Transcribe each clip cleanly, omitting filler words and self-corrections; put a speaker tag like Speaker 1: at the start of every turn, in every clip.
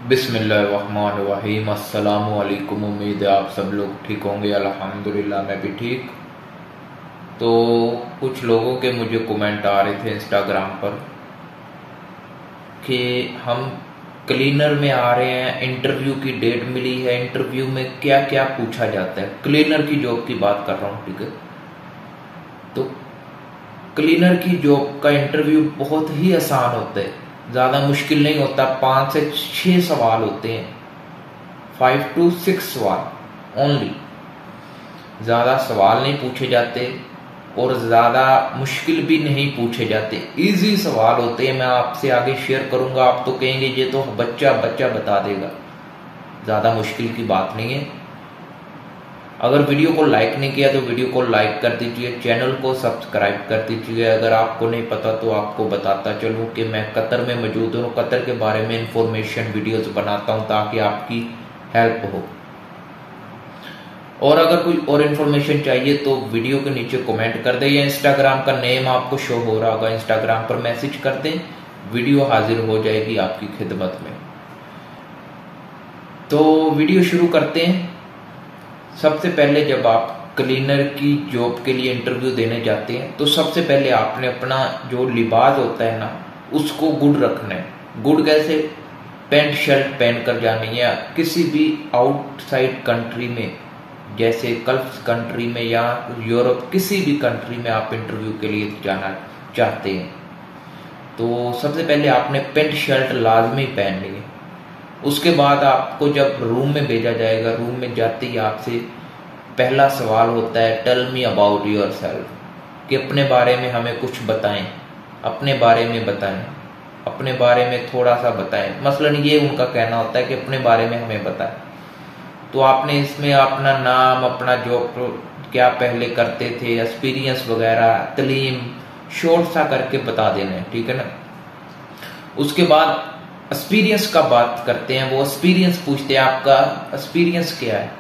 Speaker 1: बिस्मिल्लाहिर्रहमानिर्रहीम। अस्सलामु अलैकुम। उम्मीद है आप सब लोग ठीक होंगे। अल्हम्दुलिल्लाह मैं भी ठीक। तो कुछ लोगों के मुझे कमेंट आ रहे थे इंस्टाग्राम पर कि हम क्लीनर में आ रहे हैं, इंटरव्यू की डेट मिली है, इंटरव्यू में क्या क्या पूछा जाता है। क्लीनर की जॉब की बात कर रहा हूँ, ठीक है। तो क्लीनर की जॉब का इंटरव्यू बहुत ही आसान होता है, ज़्यादा मुश्किल नहीं होता। 5 से 6 सवाल होते हैं, 5 to 6 सवाल ओनली। ज़्यादा सवाल नहीं पूछे जाते और ज़्यादा मुश्किल भी नहीं पूछे जाते, इजी सवाल होते हैं। मैं आपसे आगे शेयर करूंगा, आप तो कहेंगे ये तो बच्चा बच्चा बता देगा। ज़्यादा मुश्किल की बात नहीं है। अगर वीडियो को लाइक नहीं किया तो वीडियो को लाइक कर दीजिए, चैनल को सब्सक्राइब कर दीजिए। अगर आपको नहीं पता तो आपको बताता चलूं कि मैं कतर में मौजूद हूँ, कतर के बारे में इंफॉर्मेशन वीडियोस बनाता हूं ताकि आपकी हेल्प हो। और अगर कोई और इन्फॉर्मेशन चाहिए तो वीडियो के नीचे कमेंट कर दें, या इंस्टाग्राम का नेम आपको शो हो रहा होगा, इंस्टाग्राम पर मैसेज कर दें, वीडियो हाजिर हो जाएगी आपकी खिदमत में। तो वीडियो शुरू करते हैं। सबसे पहले जब आप क्लीनर की जॉब के लिए इंटरव्यू देने जाते हैं तो सबसे पहले आपने अपना जो लिबास होता है ना, उसको गुड रखना है। गुड कैसे? पैंट शर्ट पहन कर जानी है। किसी भी आउटसाइड कंट्री में, जैसे गल्फ कंट्री में या यूरोप, किसी भी कंट्री में आप इंटरव्यू के लिए जाना चाहते हैं तो सबसे पहले आपने पैंट शर्ट लाजमी पहननी है। उसके बाद आपको जब रूम में भेजा जाएगा, रूम में जाते ही आपसे पहला सवाल होता है, tell me about yourself, कि अपने बारे में हमें कुछ बताएं, अपने बारे में बताएं, अपने बारे में थोड़ा सा बताएं। मसलन ये उनका कहना होता है कि अपने बारे में हमें बताएं। तो आपने इसमें अपना नाम, अपना जॉब क्या पहले करते थे, एक्सपीरियंस वगैरह, तलीम शॉर्ट सा करके बता देना है, ठीक है ना। उसके बाद एक्सपीरियंस का बात करते हैं। वो एक्सपीरियंस पूछते हैं, आपका एक्सपीरियंस क्या है,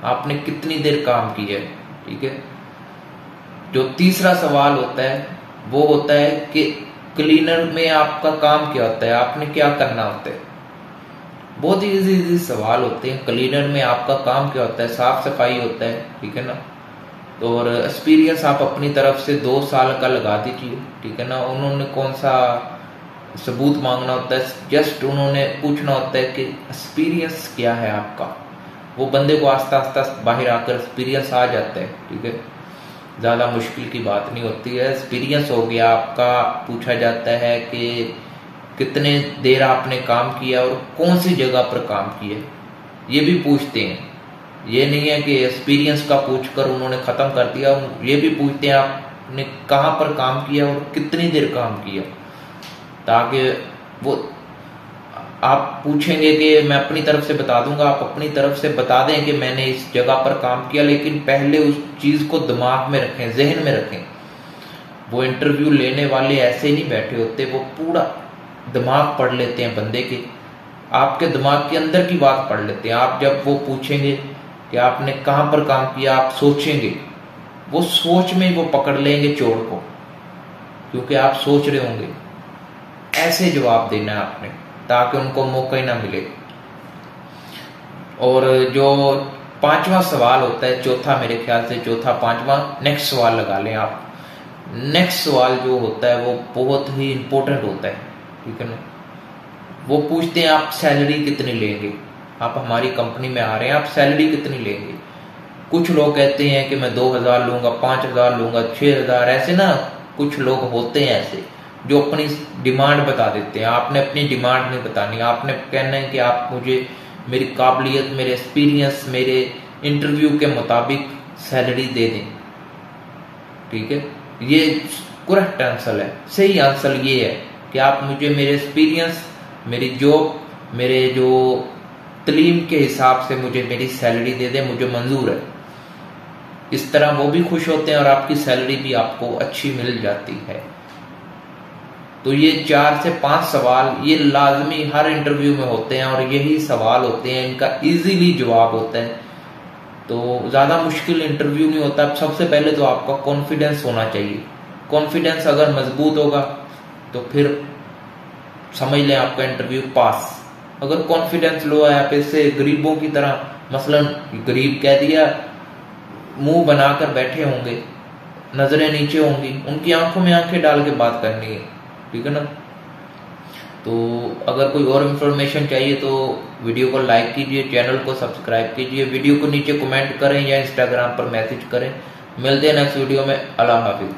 Speaker 1: आपने कितनी देर काम किया है, ठीक है। जो तीसरा सवाल होता है वो होता है कि क्लीनर में आपका काम क्या होता है, आपने क्या करना होता है। बहुत ही इजी सवाल होते हैं। क्लीनर में आपका काम क्या होता है, साफ सफाई होता है, ठीक है ना। तो और एक्सपीरियंस आप अपनी तरफ से 2 साल का लगा दीजिए, ठीक है ना। उन्होंने कौन सा सबूत मांगना होता है, जस्ट उन्होंने पूछना होता है कि एक्सपीरियंस क्या है आपका। वो बंदे को आस्ता आस्ता बाहर आकर एक्सपीरियंस आ जाता है, ठीक है। ज़्यादा मुश्किल की बात नहीं होती है। एक्सपीरियंस हो गया आपका। पूछा जाता है कि कितने देर आपने काम किया और कौन सी जगह पर काम किया, ये भी पूछते हैं। ये नहीं है कि एक्सपीरियंस का पूछकर उन्होंने ख़त्म कर दिया, ये भी पूछते हैं आपने कहाँ पर काम किया और कितनी देर काम किया, ताकि वो आप पूछेंगे कि मैं अपनी तरफ से बता दूंगा, आप अपनी तरफ से बता दें कि मैंने इस जगह पर काम किया, लेकिन पहले उस चीज को दिमाग में रखें, जहन में रखें। वो इंटरव्यू लेने वाले ऐसे नहीं बैठे होते, वो पूरा दिमाग पढ़ लेते हैं बंदे के, आपके दिमाग के अंदर की बात पढ़ लेते हैं। आप जब वो पूछेंगे कि आपने कहाँ पर काम किया, आप सोचेंगे, वो सोच में वो पकड़ लेंगे चोर को, क्योंकि आप सोच रहे होंगे। ऐसे जवाब देना है आपने ताकि उनको मौका ही ना मिले। और जो 5वां सवाल होता है, चौथा मेरे ख्याल से, चौथा 5वां, नेक्स्ट सवाल लगा लें आप। नेक्स्ट सवाल जो होता है वो बहुत ही इंपॉर्टेंट होता है, ठीक है ना। वो पूछते हैं आप सैलरी कितनी लेंगे, आप हमारी कंपनी में आ रहे हैं, आप सैलरी कितनी लेंगे। कुछ लोग कहते हैं कि मैं 2000 लूंगा, 5000 लूंगा, 6000, ऐसे ना कुछ लोग होते हैं ऐसे जो अपनी डिमांड बता देते हैं। आपने अपनी डिमांड नहीं बतानी, आपने कहना है कि आप मुझे मेरी काबिलियत, मेरे एक्सपीरियंस, मेरे इंटरव्यू के मुताबिक सैलरी दे दें, ठीक है। ये करेक्ट आंसर है। सही आंसर ये है कि आप मुझे मेरे एक्सपीरियंस, मेरी जॉब, मेरे जो तलीम के हिसाब से मुझे मेरी सैलरी दे दें, मुझे मंजूर है। इस तरह वो भी खुश होते हैं और आपकी सैलरी भी आपको अच्छी मिल जाती है। तो ये 4 से 5 सवाल ये लाजमी हर इंटरव्यू में होते हैं और यही सवाल होते हैं, इनका इजीली जवाब होता है। तो ज़्यादा मुश्किल इंटरव्यू नहीं होता। सबसे पहले तो आपका कॉन्फिडेंस होना चाहिए। कॉन्फिडेंस अगर मजबूत होगा तो फिर समझ लें आपका इंटरव्यू पास। अगर कॉन्फिडेंस लो है आप इससे गरीबों की तरह, मसलन गरीब कह दिया, मुंह बनाकर बैठे होंगे, नजरें नीचे होंगी, उनकी आंखों में आंखें डाल के बात करनी है, ठीक है ना। तो अगर कोई और इन्फॉर्मेशन चाहिए तो वीडियो को लाइक कीजिए, चैनल को सब्सक्राइब कीजिए, वीडियो को नीचे कमेंट करें या इंस्टाग्राम पर मैसेज करें। मिलते हैं नेक्स्ट वीडियो में। अल्लाह हाफिज।